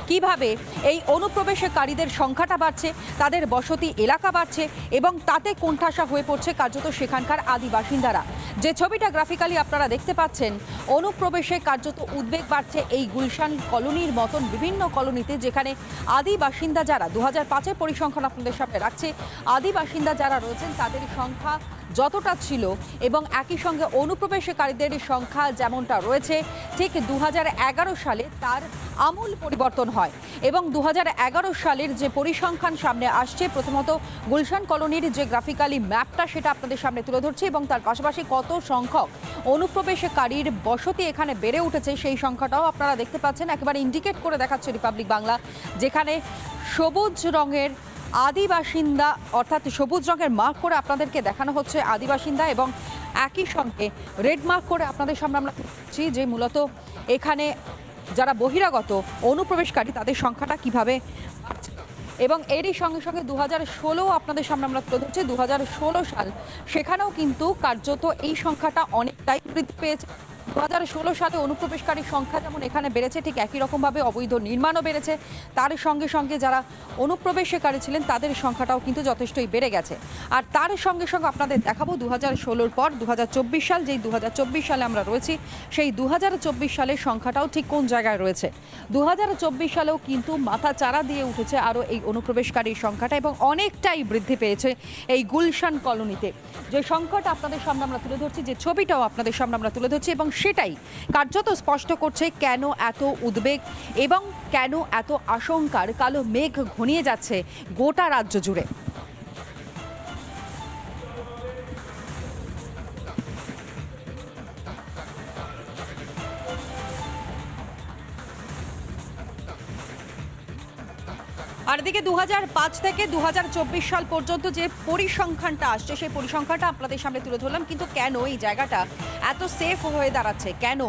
কিভাবে এই অনুপ্রবেশকারীদের সংখ্যাটা বাড়ছে, তাদের বসতি এলাকা বাড়ছে এবং তাতে কোণঠাসা হয়ে পড়ছে কার্যত সেখানকার আদি বাসিন্দারা। যে ছবিটা গ্রাফিক্যালি আপনারা দেখতে পাচ্ছেন, অনুপ্রবেশে কার্যত উদ্বেগ বাড়ছে এই গুলশান কলোনির মতন বিভিন্ন কলোনিতে, যেখানে আদি বাসিন্দা যারা 2005-এর পরিসংখ্যান আপনাদের সামনে রাখছে, আদি বাসিন্দা যারা রয়েছেন তাদের সংখ্যা যতটা ছিল এবং একই সঙ্গে অনুপ্রবেশকারীদের সংখ্যা যেমনটা রয়েছে, ঠিক 2011 সালে তার আমূল পরিবর্তন হয়। এবং 2011 সালের যে পরিসংখ্যান সামনে আসছে, প্রথমত গুলশান কলোনির যে গ্রাফিক্যালি ম্যাপটা সেটা আপনাদের সামনে তুলে ধরছে এবং তার পাশাপাশি কত সংখ্যক অনুপ্রবেশকারীর বসতি এখানে বেড়ে উঠেছে সেই সংখ্যাটাও আপনারা দেখতে পাচ্ছেন। একেবারে ইন্ডিকেট করে দেখাচ্ছে রিপাবলিক বাংলা, যেখানে সবুজ রঙের আদি বাসিন্দা, অর্থাৎ সবুজ রঙের মার্ক করে আপনাদেরকে দেখানো হচ্ছে আদি বাসিন্দা, এবং একই সঙ্গে রেড মার্ক করে আপনাদের সামনে আমরা দেখছি যে মূলত এখানে যারা বহিরাগত অনুপ্রবেশকারী তাদের সংখ্যাটা কিভাবে বাড়ছে। এবং এরই সঙ্গে সঙ্গে 2016 আপনাদের সামনে আমরা তুলে ধরছি, 2016 সাল, সেখানেও কিন্তু কার্যত এই সংখ্যাটা অনেকটাই বৃদ্ধি পেয়েছে। 2016 সালে অনুপ্রবেশকারীর সংখ্যা যেমন এখানে বেড়েছে, ঠিক একই রকমভাবে অবৈধ নির্মাণও বেড়েছে। তার সঙ্গে সঙ্গে যারা অনুপ্রবেশকারী ছিলেন তাদের সংখ্যাটাও কিন্তু যথেষ্টই বেড়ে গেছে। আর তার সঙ্গে সঙ্গে আপনাদের দেখাবো 2016-র পর 2024 সাল, যেই 2024 সালে আমরা রয়েছি, সেই 2024 সালের সংখ্যাটাও ঠিক কোন জায়গায় রয়েছে। 2024 সালেও কিন্তু মাথা চারা দিয়ে উঠেছে আরও এই অনুপ্রবেশকারীর সংখ্যাটা এবং অনেকটাই বৃদ্ধি পেয়েছে এই গুলশান কলোনিতে। যে সংখ্যাটা আপনাদের সামনে আমরা তুলে ধরছি, যে ছবিটাও আপনাদের সামনে আমরা তুলে ধরছি, এবং সেটাই কার্যত স্পষ্ট করছে কেন এত উদ্বেগ এবং কেন এত আশঙ্কার কালো মেঘ ঘনিয়ে যাচ্ছে গোটা রাজ্য জুড়ে। আর এদিকে 2005 থেকে 2024 সাল পর্যন্ত যে পরিসংখ্যানটা আসছে, সেই পরিসংখ্যানটা আপনাদের সামনে তুলে ধরলাম। কিন্তু কেন এই জায়গাটা এত সেফ হয়ে দাঁড়াচ্ছে, কেন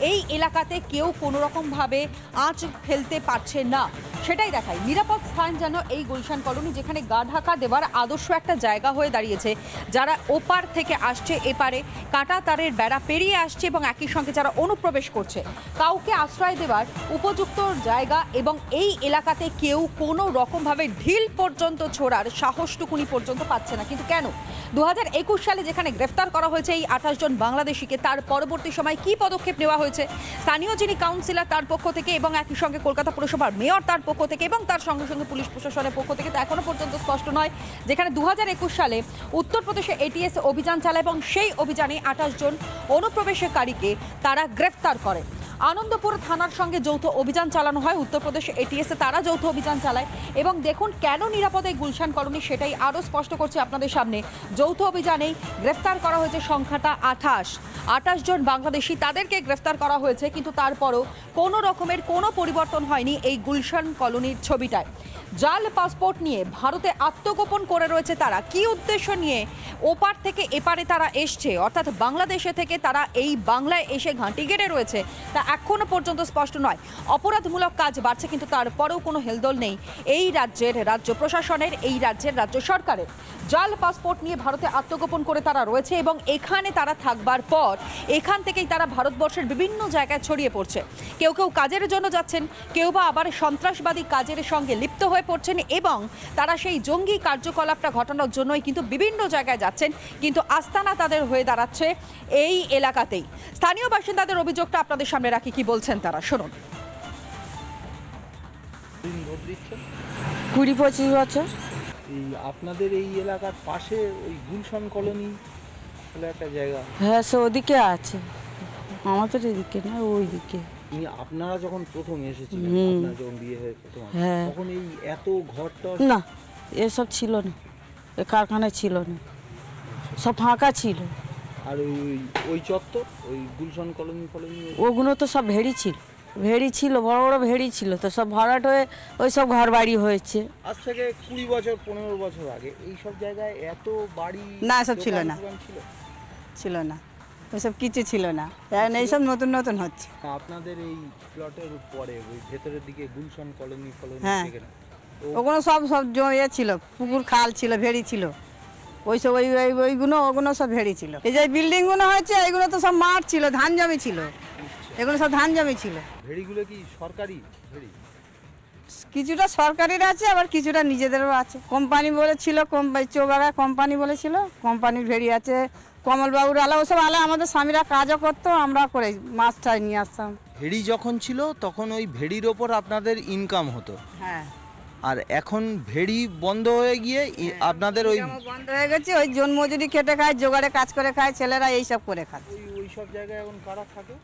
এই এলাকাতে কেউ কোনো রকমভাবে আঁচ ফেলতে পারছে না, সেটাই দেখাই। নিরাপদ স্থান যেন এই গুলশান কলোনি, যেখানে গা ঢাকা দেওয়ার আদর্শ একটা জায়গা হয়ে দাঁড়িয়েছে। যারা ওপার থেকে আসছে এপারে কাঁটা তারের বেড়া পেরিয়ে আসছে এবং একই সঙ্গে যারা অনুপ্রবেশ করছে, কাউকে আশ্রয় দেওয়ার উপযুক্ত জায়গা এবং এই এলাকাতে কেউ কোনো রকমভাবে ঢিল পর্যন্ত ছোড়ার সাহসটুকুনি পর্যন্ত পাচ্ছে না। কিন্তু কেন 2021 সালে যেখানে গ্রেফতার করা হয়েছে এই 28 জন বাংলাদেশিকে, তার পরবর্তী সময় কি পদক্ষেপ নেওয়া হয়েছে স্থানীয় যিনি কাউন্সিলর তার পক্ষ থেকে এবং একই সঙ্গে কলকাতা পুরসভার মেয়র তার পক্ষ থেকে এবং তার সঙ্গে সঙ্গে পুলিশ প্রশাসনের পক্ষ থেকে, তা এখনো পর্যন্ত স্পষ্ট নয়। যেখানে 2021 সালে উত্তরপ্রদেশে এটিএস অভিযান চালায় এবং সেই অভিযানে 28 জন অনুপ্রবেশকারীকে তারা গ্রেফতার করে। আনন্দপুর থানার সঙ্গে যৌথ অভিযান চালানো হয়, উত্তরপ্রদেশ এটিএসে তারা যৌথ অভিযান চালায়। এবং দেখুন কেন নিরাপদে গুলশান কলোনি, সেটাই আরও স্পষ্ট করছে আপনাদের সামনে। যৌথ অভিযানেই গ্রেফতার করা হয়েছে সংখ্যাটা 28 জন বাংলাদেশি, তাদেরকে গ্রেফতার করা হয়েছে। কিন্তু তারপরও কোনো রকমের কোনো পরিবর্তন হয়নি এই গুলশান কলোনির ছবিটায়। জাল পাসপোর্ট নিয়ে ভারতে আত্মগোপন করে রয়েছে তারা। কি উদ্দেশ্য নিয়ে ওপার থেকে এপারে তারা এসছে, অর্থাৎ বাংলাদেশে থেকে তারা এই বাংলায় এসে ঘাঁটি গেড়ে রয়েছে, তা এখনো পর্যন্ত স্পষ্ট নয়। অপরাধমূলক কাজ বাড়ছে, কিন্তু তারপরেও কোনো হেলদোল নেই এই রাজ্যের রাজ্য প্রশাসনের, এই রাজ্যের রাজ্য সরকারের। জাল পাসপোর্ট নিয়ে ভারতে আত্মগোপন করে তারা রয়েছে এবং এখানে তারা থাকবার পর এখান থেকেই তারা ভারতবর্ষের বিভিন্ন জায়গায় ছড়িয়ে পড়ছে। কেউ কেউ কাজের জন্য যাচ্ছেন, কেউ বা আবার সন্ত্রাসবাদী কাজের সঙ্গে লিপ্ত হয়ে পড়ছেন এবং তারা সেই জঙ্গি কার্যকলাপটা ঘটানোর জন্যই কিন্তু বিভিন্ন জায়গায় যাচ্ছেন। কিন্তু আস্তানা তাদের হয়ে দাঁড়াচ্ছে এই এলাকাতেই। স্থানীয় বাসিন্দাদের অভিযোগটা আপনাদের সামনে রাখি, কি বলছেন তারা, শুনুন। 20-25 বছর। এই আপনাদের এই এলাকার পাশে ওই গুলশান কলোনি বলে একটা জায়গা? হ্যাঁ, সে ওদিকে আছে, আমাদের এদিকে না, ওইদিকে। আপনারা যখন প্রথম এসেছিলেন, আপনার যখন বিয়ে হয়ে প্রথম, তখন এই এত ঘরটা না, এসব ছিল না, এ কারখানায় ছিল না, সব ফাঁকা ছিল। আর ওই চত্বর, ওই গুলশান কলোনি ওগুলো তো সব ভেড়ি ছিল, বড় বড় ভেড়ি ছিল, তো সব ভরাট হয়ে ওই সব ঘর বাড়ি হয়েছে। আজ থেকে 20 বছর 15 বছর আগে এই সব জায়গায় এত বাড়ি না, সব ছিল না, ছিল না, ওইসব কিছু ছিল না, এইসব নতুন নতুন হচ্ছে। আপনাদের এই প্লটের পরে ওই ভেতরের দিকে গুলশান কলোনি হ্যাঁ, ওগুলো সব জমিয়ে ছিল, পুকুর খাল ছিল, ভেড়ি ছিল, ওইসব ওগুলো সব ভেড়ি ছিল। এই যে বিল্ডিংগুলো হয়েছে এইগুলো তো সব মাঠ ছিল, ধান জমি ছিল, এগুলো সব ধান জমি ছিল। ভেড়িগুলো কি সরকারি ভেড়ি? কিছুটা সরকারির আছে, আবার কিছুটা নিজেদেরও আছে। কোম্পানি বলেছিল, চৌবাগা কোম্পানি বলেছিল, কোম্পানির ভেড়ি আছে, কমলবাবুর আলা, ওসব আলা আমাদের স্বামীরা কাজও করতো, আমরা করে মাছটাই নিয়ে আসতাম। ভেড়ি যখন ছিল তখন ওই ভেড়ির ওপর আপনাদের ইনকাম হতো, হ্যাঁ, আর এখন ভেড়ি বন্ধ হয়ে গিয়ে আপনাদের ওই বন্ধ হয়ে গেছে। ওই জন মজুরি খেটে খায়, জোগাড়ে কাজ করে খায়, ছেলেরা এইসব করে খায়। ওই সব জায়গায় এখন কারা থাকে?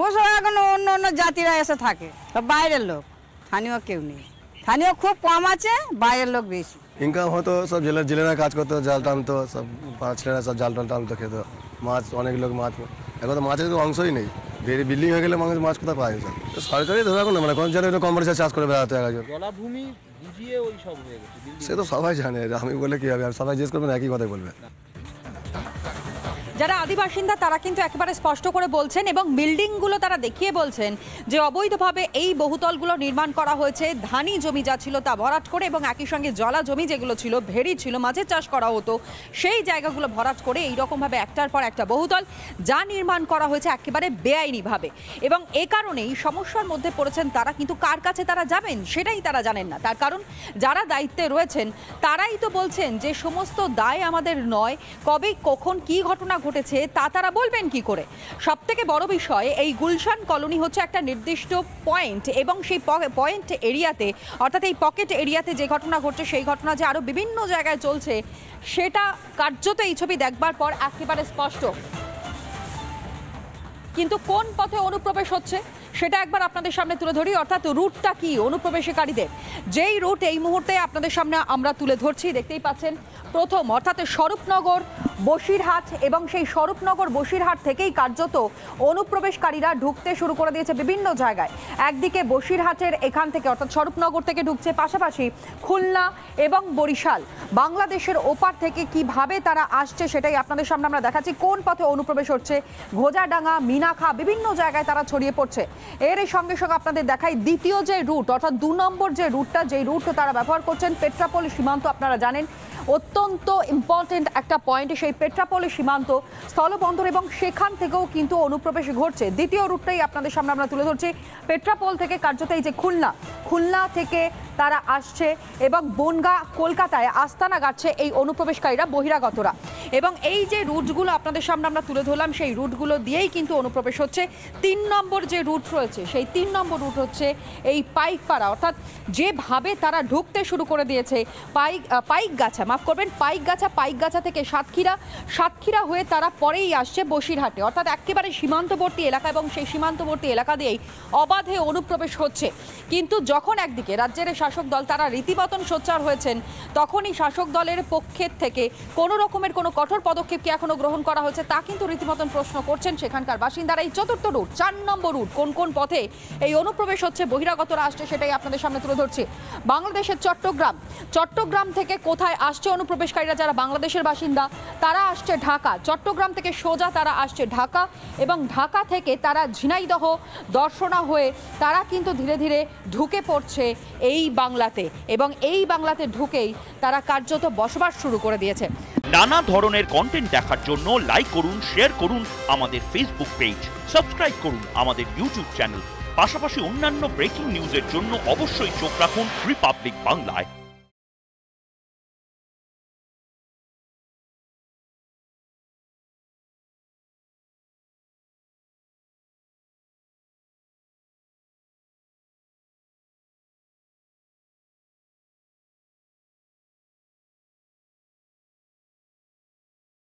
ওসব এখন অন্য অন্য জাতিরা এসে থাকে, সব বাইরের লোক, স্থানীয় কেউ নেই। স্থানীয় খুব কম আছে, বাইরের লোক বেশি। ইনকাম হতো, সব জেলেরা কাজ করতো, জাল টানতো, সব ছেলেরা সব জাল টানতো, খেত মাছ। অনেক লোক মাছ, এখন তো মাছের তো অংশই নেই। বিল্ডিং হয়ে গেলে মাছ কোথায় পায়? সব সরকারি ধরে রাখুন না, মানে কোন জায়গায় কম্পিটিশন চাষ করে বেড়াতে একজন। জলাভূমি বুঝিয়ে ওই সব হয়ে গেছে। সে তো সবাই জানে, আমি বলে কি হবে, আর সবাই জিজ্ঞেস করবেন একই কথাই বলবে। যারা আদিবাসিন্দা তারা কিন্তু একেবারে স্পষ্ট করে বলছেন এবং বিল্ডিংগুলো তারা দেখিয়ে বলছেন যে অবৈধভাবে এই বহুতলগুলো নির্মাণ করা হয়েছে, ধানি জমি যা ছিল তা ভরাট করে, এবং একই সঙ্গে জলা জমি যেগুলো ছিল, ভেড়ি ছিল, মাছের চাষ করা হতো, সেই জায়গাগুলো ভরাট করে এইরকমভাবে একটার পর একটা বহুতল যা নির্মাণ করা হয়েছে একেবারে বেআইনিভাবে। এবং এ কারণেই সমস্যার মধ্যে পড়েছেন তারা, কিন্তু কার কাছে তারা যাবেন সেটাই তারা জানেন না। তার কারণ যারা দায়িত্বে রয়েছেন তারাই তো বলছেন যে সমস্ত দায় আমাদের নয়, কবে কখন কি ঘটনা ঘটেছে তা তারা বলবেন কি করে। সবথেকে বড় বিষয়, এই গুলশান কলোনি হচ্ছে একটা নির্দিষ্ট পয়েন্ট, এবং সেই পয়েন্ট এরিয়াতে, অর্থাৎ এই পকেট এরিয়াতে যে ঘটনা ঘটছে সেই ঘটনা যে আরও বিভিন্ন জায়গায় চলছে সেটা কার্যত এই ছবি দেখবার পর একেবারে স্পষ্ট। কিন্তু কোন পথে অনুপ্রবেশ হচ্ছে সেটা একবার আপনাদের সামনে তুলে ধরি, অর্থাৎ রুটটা কি অনুপ্রবেশকারীদের। যেই রুট এই মুহূর্তে আপনাদের সামনে আমরা তুলে ধরছি, দেখতেই পাচ্ছেন প্রথম, অর্থাৎ স্বরূপনগর বসিরহাট, এবং সেই স্বরূপনগর বসিরহাট থেকেই কার্যত অনুপ্রবেশকারীরা ঢুকতে শুরু করে দিয়েছে বিভিন্ন জায়গায়। একদিকে বসিরহাটের এখান থেকে, অর্থাৎ স্বরূপনগর থেকে ঢুকছে, পাশাপাশি খুলনা এবং বরিশাল, বাংলাদেশের ওপার থেকে কিভাবে তারা আসছে সেটাই আপনাদের সামনে আমরা দেখাচ্ছি। কোন পথে অনুপ্রবেশ হচ্ছে, ঘোজাডাঙ্গা, মিনাখা, বিভিন্ন জায়গায় তারা ছড়িয়ে পড়ছে। এর সঙ্গে সঙ্গে আপনাদের দেখাই দ্বিতীয় যে রুট, অর্থাৎ 2 নম্বর যে রুটটা, যেই রুট তারা ব্যবহার করছেন, পেট্রাপোল সীমান্ত। আপনারা জানেন অত্যন্ত ইম্পর্টেন্ট একটা পয়েন্ট সেই পেট্রাপোল সীমান্ত স্থলবন্দর, এবং সেখান থেকেও কিন্তু অনুপ্রবেশ ঘটছে। দ্বিতীয় রুটটাই আপনাদের সামনে আমরা তুলে ধরছি, পেট্রাপোল থেকে কার্যত এই যে খুলনা থেকে তারা আসছে, এবং বনগাঁ, কলকাতায় আস্তানা গাচ্ছে এই অনুপ্রবেশকারীরা, বহিরাগতরা। এবং এই যে রুটগুলো আপনাদের সামনে আমরা তুলে ধরলাম, সেই রুটগুলো দিয়েই কিন্তু অনুপ্রবেশ হচ্ছে। 3 নম্বর যে রুট রয়েছে, সেই 3 নম্বর রুট হচ্ছে এই পাইকপাড়া, অর্থাৎ যেভাবে তারা ঢুকতে শুরু করে দিয়েছে পাইকগাছা, মাফ করবেন, পাইকগাছা থেকে সাতক্ষীরা হয়ে তারা পরেই আসছে বসিরহাটে, অর্থাৎ একেবারে সীমান্তবর্তী এলাকা, এবং সেই সীমান্তবর্তী এলাকা দিয়েই অবাধে অনুপ্রবেশ হচ্ছে। কিন্তু যখন একদিকে রাজ্যের শাসক দল তারা রীতিমতন সোচ্চার হয়েছেন, তখনই শাসক দলের পক্ষের থেকে কোনো রকমের কোনো কঠোর পদক্ষেপ কি এখনো গ্রহণ করা হয়েছে তা কিন্তু রীতিমতন প্রশ্ন করছেন সেখানকার বাসিন্দারা। এই চতুর্থ রুট, 4 নম্বর রুট, কোন কোন পথে এই অনুপ্রবেশ হচ্ছে, বহিরাগতরা আসছে, সেটাই আপনাদের সামনে তুলে ধরছি। বাংলাদেশের চট্টগ্রাম থেকে কোথায় আসছে অনুপ্রবেশকারীরা, যারা বাংলাদেশের বাসিন্দা তারা আসছে ঢাকা, চট্টগ্রাম থেকে সোজা তারা আসছে ঢাকা, এবং ঢাকা থেকে তারা ঝিনাইদহ, দর্শনা হয়ে তারা কিন্তু ধীরে ধীরে ঢুকে পড়ছে এই বাংলাতে, এবং এই বাংলাতে ঢুকেই তারা কার্যত বসবাস শুরু করে দিয়েছে। নানা ধরনের কন্টেন্ট দেখার জন্য লাইক করুন, শেয়ার করুন আমাদের ফেসবুক পেজ, সাবস্ক্রাইব করুন আমাদের ইউটিউব চ্যানেল, পাশাপাশি অন্যান্য ব্রেকিং নিউজের জন্য অবশ্যই চোখ রাখুন রিপাবলিক বাংলায়।